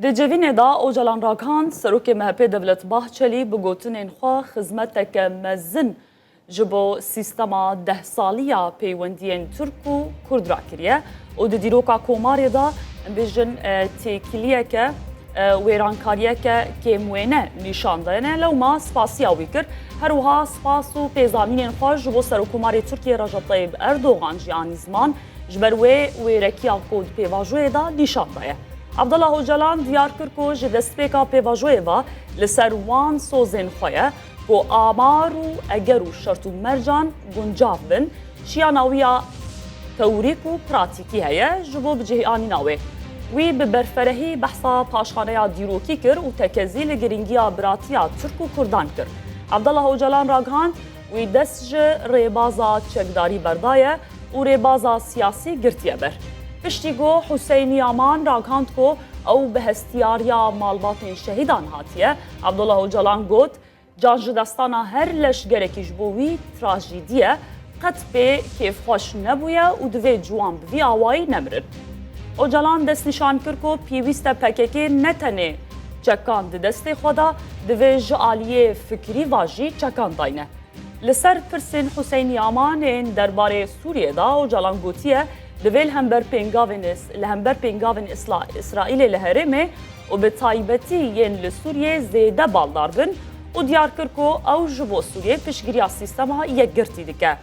Di cevînê da Ocalan Rakan, Serokê MHP Devlet Bahçeli bi gotinên xwe xizmeteke mezin ji bo sîstema dehsaliya peywendiyên Türk û Kurd ra kiriye û di dîroka Komarê da bêjin têkiliyeke wêrankariyeke kêmwêne nîşan dayene lewma spasiya wî kir. Her wiha spas û pêzanînên xwe ji bo Serokkomarê Tirkiye Recep Tayyip Erdogan jî anî ziman ji ber wê wêrekiya ku di pêvajoyê da nîşan daye. Abdullah Öcalan diyar kir ku ji destpêka pêvajoyê ve li ser wan sozên xwe ye ku amar û eger û şert û mercan guncav bin, şiyana wî ya tewrîk û pratîkî heye ji bo bicêhanîna wê. Wî bi berferehî behsa paşxaneya dîrokî kir û tekezî li giringiya biratiya Türk û Kurdan kir. Abdullah Öcalan ragihand wî dest ji rêbaza çekdarî berdaye û rêbaza siyasî girtiye ber. Piştî got Hüseyin Yaman ragihand ku ew bi hestiyariya malbatên şehîdan hatiye. Abdullah Öcalan got can ji destana her leşgerekî ji bo wî trajîdiye qet pê kêfxweş nebûye û divê ciwan bi vî awayî nemirin. Öcalan destnîşan kir ku pêwîst e PKK ne tenê çekan di destê xwe da divê ji aliyê fikrî ve jî çekan dayne. Li ser pirsên Hüseyin Yaman ên derbarê Sûriyê da Öcalan gotiye divê li hember pêngavên İsraîlê li herêmê û bi taybetî yên li Sûriyê zêde baldar bin û diyar kir ku ew ji bo Sûriyê piştgiriya sîstema yekgirtî dike.